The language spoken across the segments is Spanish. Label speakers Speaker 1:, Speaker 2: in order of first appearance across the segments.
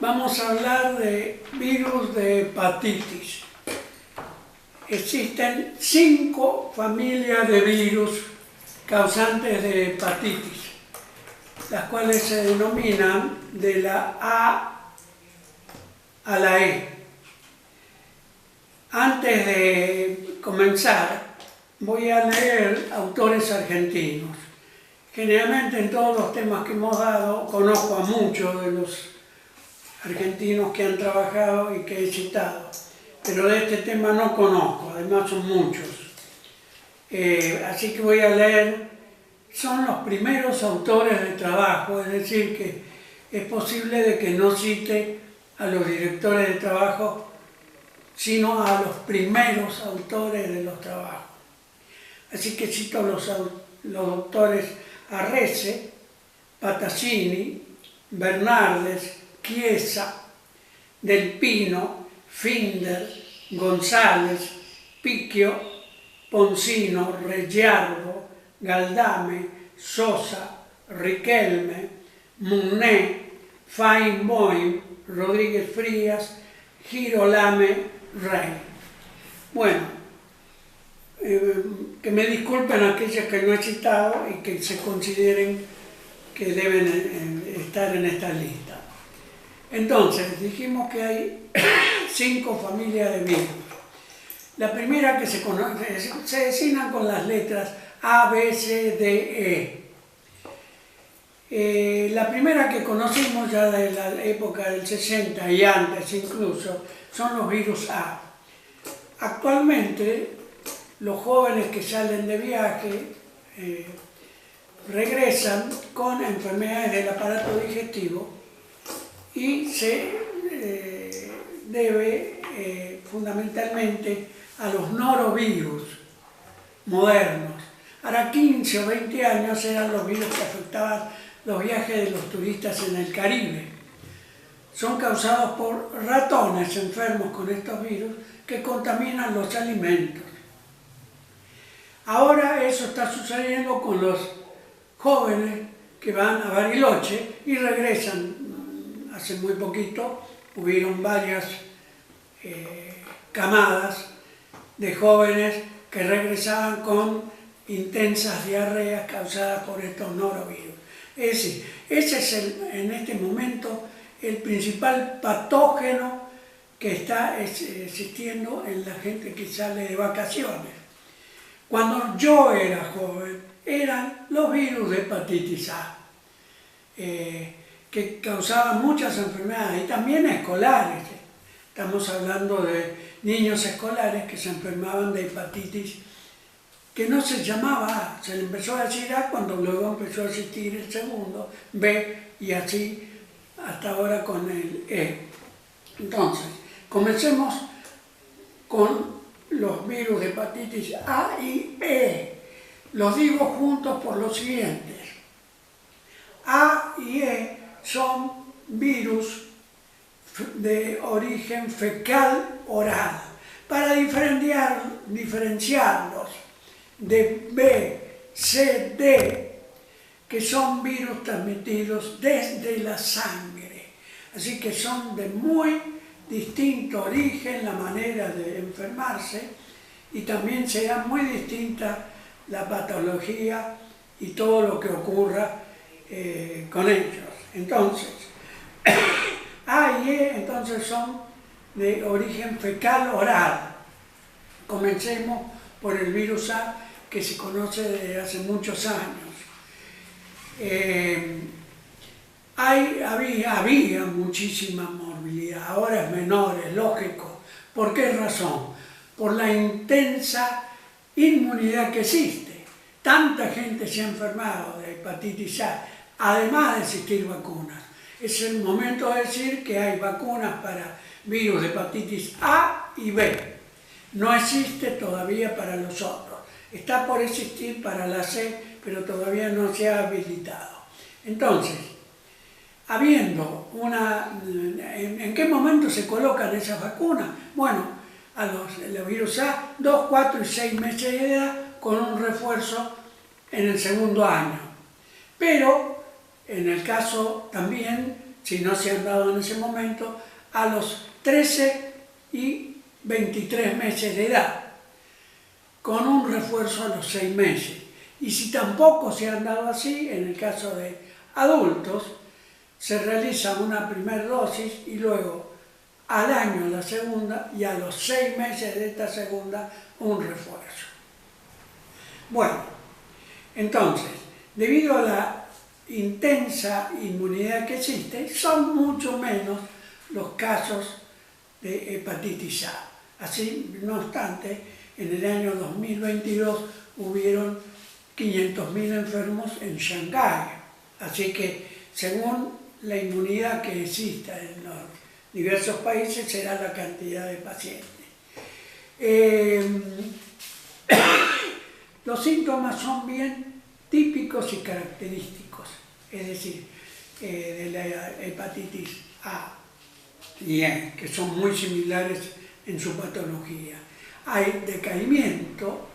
Speaker 1: Vamos a hablar de virus de hepatitis. Existen 5 familias de virus causantes de hepatitis, las cuales se denominan de la A a la E. Antes de comenzar, voy a leer autores argentinos. Generalmente en todos los temas que hemos dado, conozco a muchos de los argentinos que han trabajado y que he citado, pero de este tema no conozco, además son muchos. Así que voy a leer, son los primeros autores de trabajo, es decir, que es posible de que no cite a los directores de trabajo, sino a los primeros autores de los trabajos. Así que cito los autores Arrese, Patazzini, Bernardes, Chiesa, Del Pino, Finder, González, Picchio, Poncino, Reggiardo, Galdame, Sosa, Riquelme, Munné, Feinboim, Rodríguez Frías, Girolame, Rey. Bueno, que me disculpen aquellos que no he citado y que se consideren que deben estar en esta lista. Entonces, dijimos que hay 5 familias de virus. La primera que se conoce, se designan con las letras A, B, C, D, E. La primera que conocimos ya de la época del 60 y antes incluso, son los virus A. Actualmente, los jóvenes que salen de viaje regresan con enfermedades del aparato digestivo y se debe fundamentalmente a los norovirus modernos. Ahora 15 o 20 años eran los virus que afectaban los viajes de los turistas en el Caribe. Son causados por ratones enfermos con estos virus que contaminan los alimentos. Ahora eso está sucediendo con los jóvenes que van a Bariloche y regresan. Hace muy poquito hubieron varias camadas de jóvenes que regresaban con intensas diarreas causadas por estos norovirus. Es decir, ese es en este momento el principal patógeno que está existiendo en la gente que sale de vacaciones. Cuando yo era joven, eran los virus de hepatitis A, que causaban muchas enfermedades y también escolares. Estamos hablando de niños escolares que se enfermaban de hepatitis que no se llamaba A, se le empezó a decir A cuando luego empezó a existir el segundo, B y así hasta ahora con el E. Entonces, comencemos con los virus de hepatitis A y E. Los digo juntos por los siguientes. A y E son virus de origen fecal oral. Para diferenciarlos de B, C, D, que son virus transmitidos desde la sangre. Así que son de muy distinto origen la manera de enfermarse y también será muy distinta la patología y todo lo que ocurra con ellos. Entonces, A y E entonces son de origen fecal oral. Comencemos por el virus A, que se conoce desde hace muchos años. Había muchísima morbilidad, ahora es menor, es lógico. ¿Por qué razón? Por la intensa inmunidad que existe. Tanta gente se ha enfermado de hepatitis A, además de existir vacunas. Es el momento de decir que hay vacunas para virus de hepatitis A y B. No existe todavía para los otros. Está por existir para la C, pero todavía no se ha habilitado. Entonces, habiendo ¿en qué momento se colocan esas vacunas? Bueno, a los virus A, 2, 4 y 6 meses de edad, con un refuerzo en el segundo año. Pero, en el caso también si no se han dado en ese momento, a los 13 y 23 meses de edad, con un refuerzo a los 6 meses. Y si tampoco se han dado así, en el caso de adultos, se realiza una primera dosis y luego al año la segunda y a los 6 meses de esta segunda un refuerzo. Bueno, entonces, debido a la intensa inmunidad que existe, son mucho menos los casos de hepatitis A. Así, no obstante, en el año 2022 hubieron 500.000 enfermos en Shanghái. Así que, según la inmunidad que exista en los diversos países, será la cantidad de pacientes. Los síntomas son bien típicos y característicos, es decir, de la hepatitis A y E, que son muy similares en su patología. Hay decaimiento,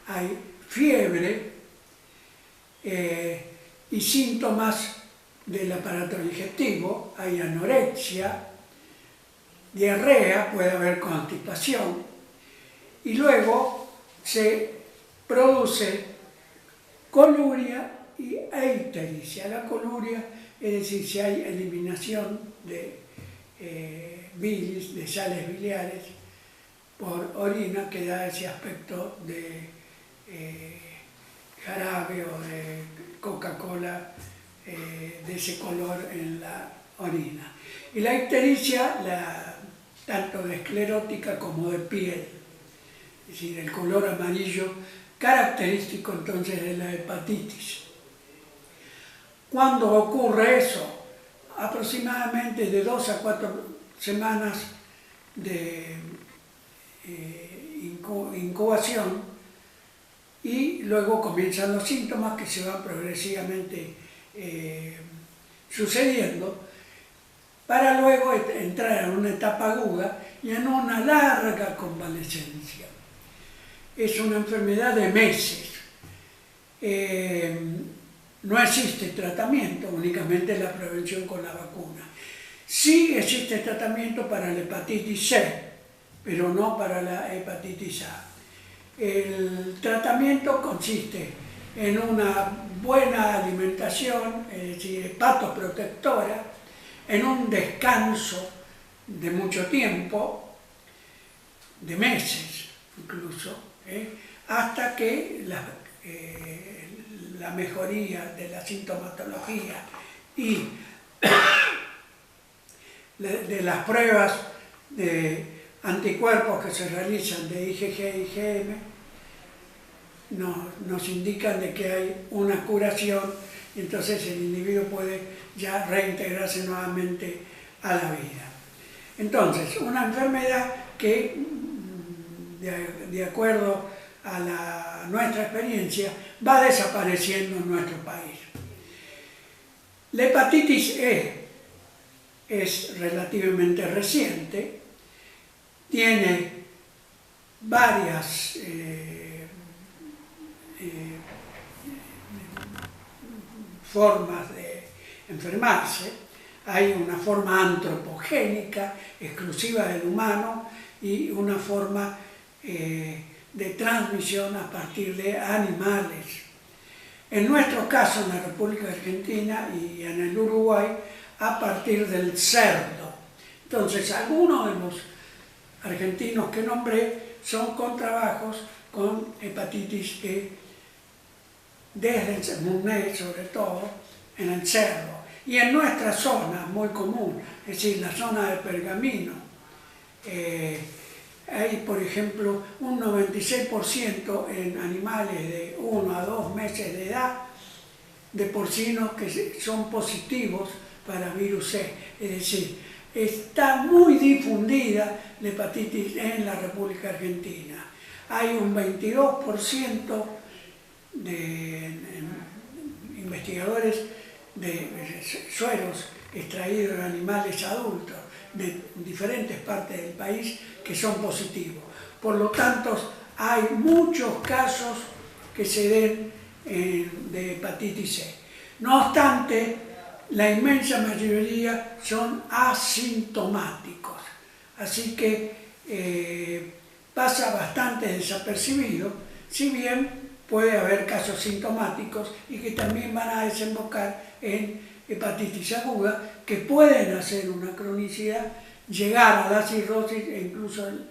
Speaker 1: hay fiebre y síntomas del aparato digestivo, hay anorexia, diarrea, puede haber constipación, y luego se produce coluria e ictericia. La coluria, es decir, si hay eliminación de bilis, de sales biliares por orina, que da ese aspecto de jarabe o de Coca-Cola, de ese color en la orina. Y la ictericia, tanto de esclerótica como de piel, es decir, el color amarillo característico entonces de la hepatitis. ¿Cuándo ocurre eso? Aproximadamente de 2 a 4 semanas de incubación, y luego comienzan los síntomas que se van progresivamente sucediendo, para luego entrar en una etapa aguda y en una larga convalecencia. Es una enfermedad de meses. No existe tratamiento, únicamente la prevención con la vacuna. Sí existe tratamiento para la hepatitis C, pero no para la hepatitis A. El tratamiento consiste en una buena alimentación, es decir, hepatoprotectora, en un descanso de mucho tiempo, de meses incluso, hasta que la mejoría de la sintomatología y de las pruebas de anticuerpos que se realizan de IgG e IgM nos indican de que hay una curación, y entonces el individuo puede ya reintegrarse nuevamente a la vida. Entonces, una enfermedad que, de acuerdo a nuestra experiencia, va desapareciendo en nuestro país. La hepatitis E es relativamente reciente, tiene varias formas de enfermarse. Hay una forma antropogénica, exclusiva del humano, y una forma de transmisión a partir de animales. En nuestro caso, en la República Argentina y en el Uruguay, a partir del cerdo. Entonces, algunos de los argentinos que nombré son con trabajos con hepatitis E, desde el Murné, sobre todo, en el cerdo. Y en nuestra zona, muy común, es decir, la zona de Pergamino, hay, por ejemplo, un 96% en animales de 1 a 2 meses de edad, de porcinos que son positivos para virus C. Es decir, está muy difundida la hepatitis E en la República Argentina. Hay un 22% de investigadores de sueros extraídos de animales adultos de diferentes partes del país que son positivos. Por lo tanto, hay muchos casos que se den de hepatitis C. No obstante, la inmensa mayoría son asintomáticos, así que pasa bastante desapercibido, si bien puede haber casos sintomáticos y que también van a desembocar en hepatitis aguda, que pueden hacer una cronicidad, llegar a la cirrosis e incluso al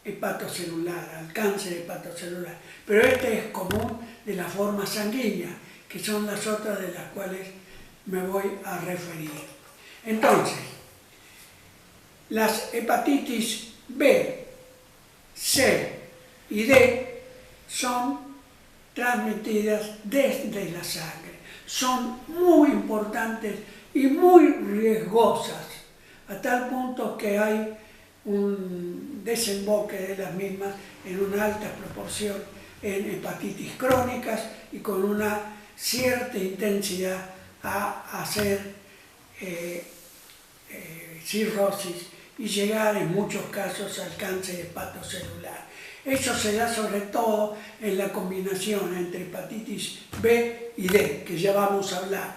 Speaker 1: hepatocelular, al cáncer hepatocelular. Pero este es común de la forma sanguínea, que son las otras de las cuales me voy a referir. Entonces, las hepatitis B, C y D son transmitidas desde la sangre. Son muy importantes y muy riesgosas, a tal punto que hay un desemboque de las mismas en una alta proporción en hepatitis crónicas y con una cierta intensidad a hacer cirrosis y llegar en muchos casos al cáncer hepatocelular. Eso se da sobre todo en la combinación entre hepatitis B y D, que ya vamos a hablar.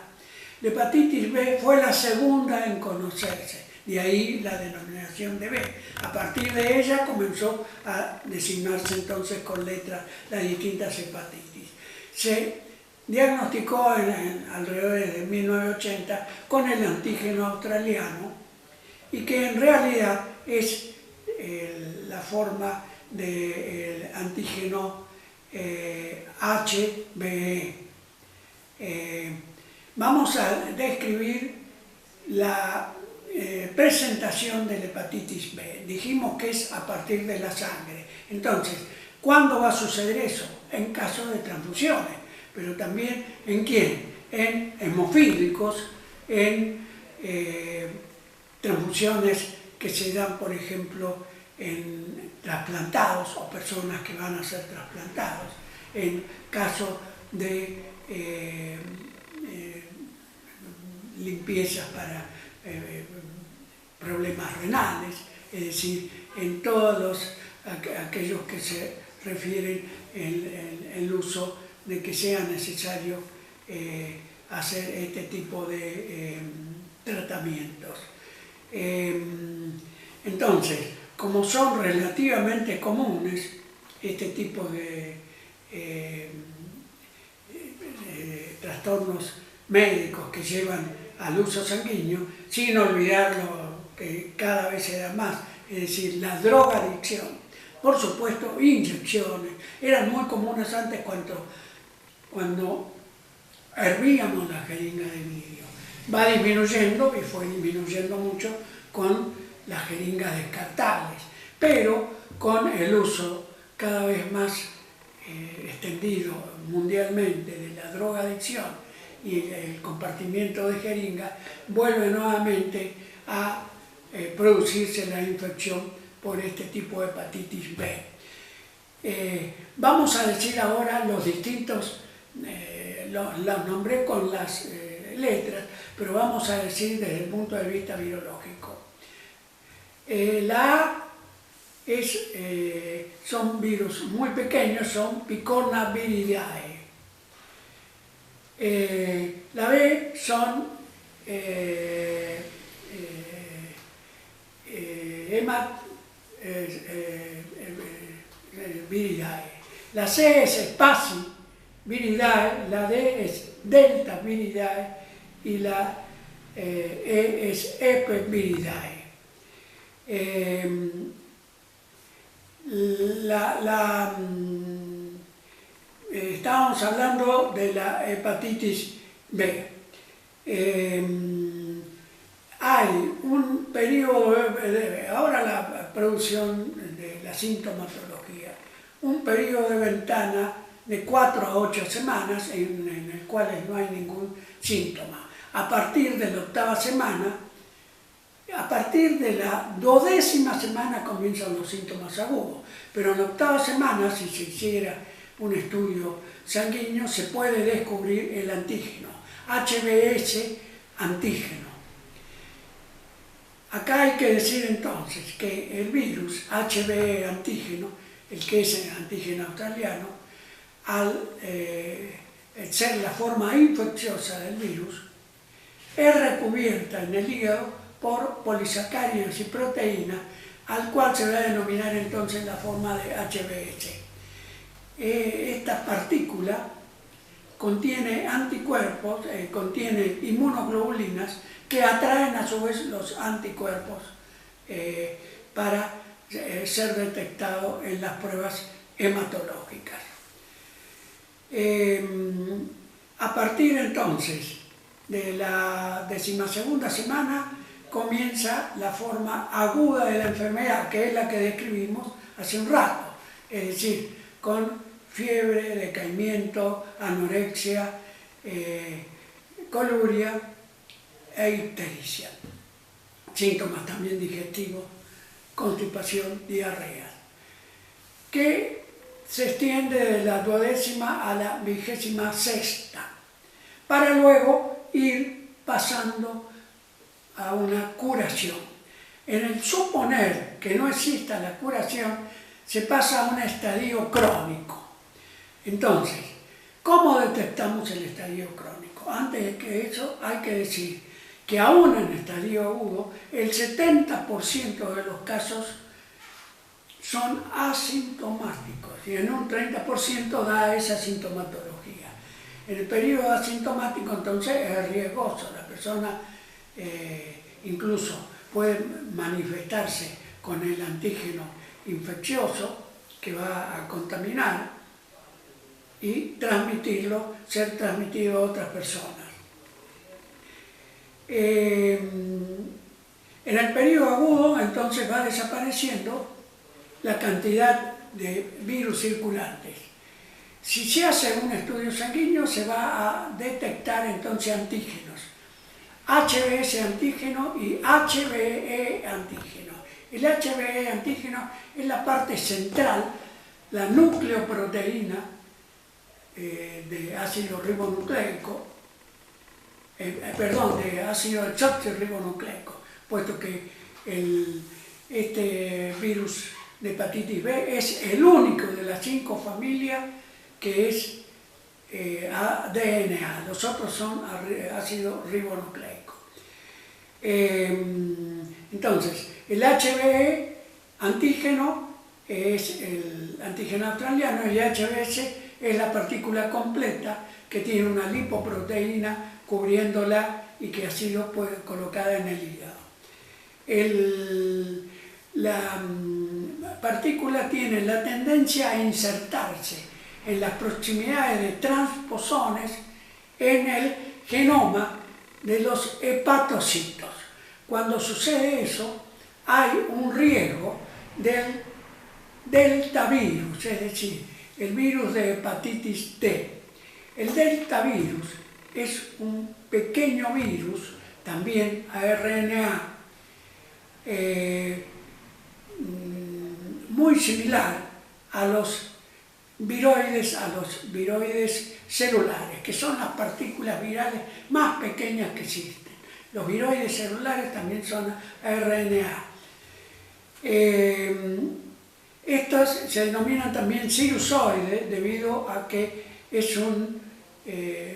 Speaker 1: La hepatitis B fue la segunda en conocerse, de ahí la denominación de B. A partir de ella comenzó a designarse entonces con letras las distintas hepatitis. Se diagnosticó alrededor de 1980 con el antígeno australiano y que en realidad es la forma del antígeno HBE. Vamos a describir la presentación de la hepatitis B. Dijimos que es a partir de la sangre. Entonces, ¿cuándo va a suceder eso? En caso de transfusiones, pero también ¿en quién? En hemofílicos, en transfusiones que se dan, por ejemplo, en trasplantados o personas que van a ser trasplantados, en caso de limpiezas para problemas renales, es decir, en todos aquellos que se refieren el uso de que sea necesario hacer este tipo de tratamientos. Entonces, como son relativamente comunes este tipo de trastornos médicos que llevan al uso sanguíneo, sin olvidar lo que cada vez se da más, es decir, la drogadicción. Por supuesto, inyecciones, eran muy comunes antes cuando hervíamos la jeringa de vidrio. Va disminuyendo y fue disminuyendo mucho con las jeringas descartables, pero con el uso cada vez más extendido mundialmente de la drogadicción y el compartimiento de jeringa, vuelve nuevamente a producirse la infección por este tipo de hepatitis B. Vamos a decir ahora los distintos, los nombré con las letras, pero vamos a decir desde el punto de vista virológico. La A son virus muy pequeños, son Picornaviridae. La B son Hemataviridae. La C es Spaciviridae, la D es Deltaviridae y la E es Epiviridae. Estábamos hablando de la hepatitis B. Hay un periodo, ahora la producción de la sintomatología, un periodo de ventana de 4 a 8 semanas en el cual no hay ningún síntoma. A partir de la 8ª semana, a partir de la 12ª semana comienzan los síntomas agudos, pero en la 8ª semana, si se hiciera un estudio sanguíneo, se puede descubrir el antígeno, HBS antígeno. Acá hay que decir entonces que el virus HBE antígeno, el que es el antígeno australiano, al ser la forma infecciosa del virus, es recubierta en el hígado por polisacáridos y proteínas, al cual se va a denominar entonces la forma de HbS. Esta partícula contiene anticuerpos, contiene inmunoglobulinas que atraen a su vez los anticuerpos para ser detectado en las pruebas hematológicas. A partir entonces de la 12ª semana comienza la forma aguda de la enfermedad, que es la que describimos hace un rato, es decir, con fiebre, decaimiento, anorexia, coluria e ictericia. Síntomas también digestivos, constipación, diarrea, que se extiende de la 12ª a la 26ª, para luego ir pasando a una curación. En el suponer que no exista la curación, se pasa a un estadio crónico. Entonces, ¿cómo detectamos el estadio crónico? Antes de que eso hay que decir que aún en estadio agudo, el 70% de los casos son asintomáticos y en un 30% da esa sintomatología. En el periodo asintomático entonces es riesgoso, la persona incluso puede manifestarse con el antígeno infeccioso que va a contaminar y ser transmitido a otras personas. En el periodo agudo entonces va desapareciendo la cantidad de virus circulantes. Si se hace un estudio sanguíneo se va a detectar entonces antígenos, HbS antígeno y HbE antígeno. El HbE antígeno es la parte central, la nucleoproteína de ácido ribonucleico, de ácido desoxirribonucleico, puesto que este virus de hepatitis B es el único de las 5 familias que es DNA, los otros son ácido ribonucleico. Entonces, el HbE antígeno es el antígeno australiano y el HbS es la partícula completa que tiene una lipoproteína cubriéndola y que ha sido colocada en el hígado. La partícula tiene la tendencia a insertarse en las proximidades de transposones en el genoma de los hepatocitos. Cuando sucede eso, hay un riesgo del deltavirus, es decir, el virus de hepatitis D. El deltavirus es un pequeño virus, también a RNA, muy similar a los viroides celulares, que son las partículas virales más pequeñas que existen. Los viroides celulares también son RNA. Estos se denominan también sinusoides debido a que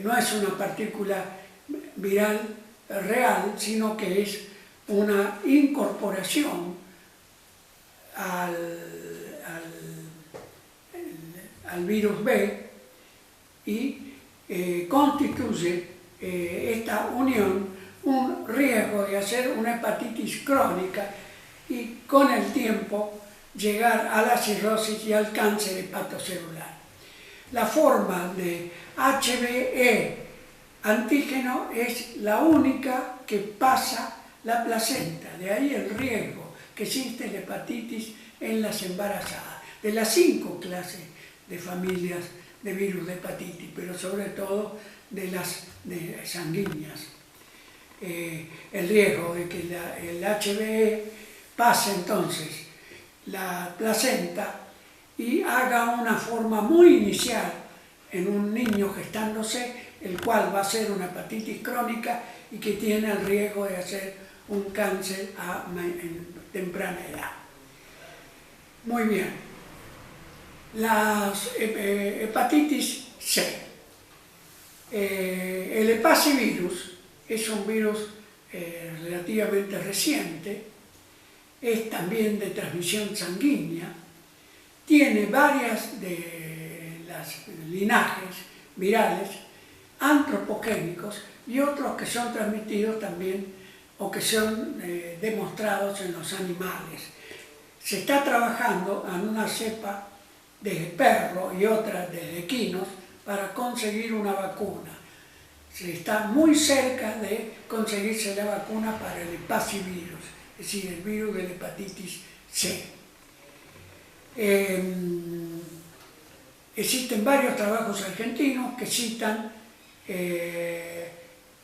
Speaker 1: no es una partícula viral real, sino que es una incorporación al virus B y constituye esta unión un riesgo de hacer una hepatitis crónica y con el tiempo llegar a la cirrosis y al cáncer hepatocelular. La forma de HbE antígeno es la única que pasa la placenta, de ahí el riesgo que existe de hepatitis en las embarazadas, de las 5 clases de familias de virus de hepatitis, pero sobre todo de las sanguíneas. El riesgo de que el HbE pase entonces la placenta y haga una forma muy inicial en un niño gestándose, el cual va a ser una hepatitis crónica y que tiene el riesgo de hacer un cáncer en temprana edad. Muy bien. Las hepatitis C. El hepacivirus es un virus relativamente reciente, es también de transmisión sanguínea, tiene varias de las linajes virales antropogénicos y otros que son transmitidos también o que son demostrados en los animales. Se está trabajando en una cepa de perro y otra de equinos para conseguir una vacuna. Se está muy cerca de conseguirse la vacuna para el hepativirus, es decir, el virus de la hepatitis C. Existen varios trabajos argentinos que citan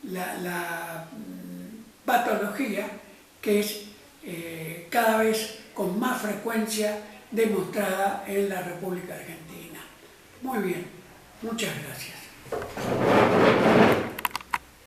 Speaker 1: la patología que es cada vez con más frecuencia demostrada en la República Argentina. Muy bien, muchas gracias.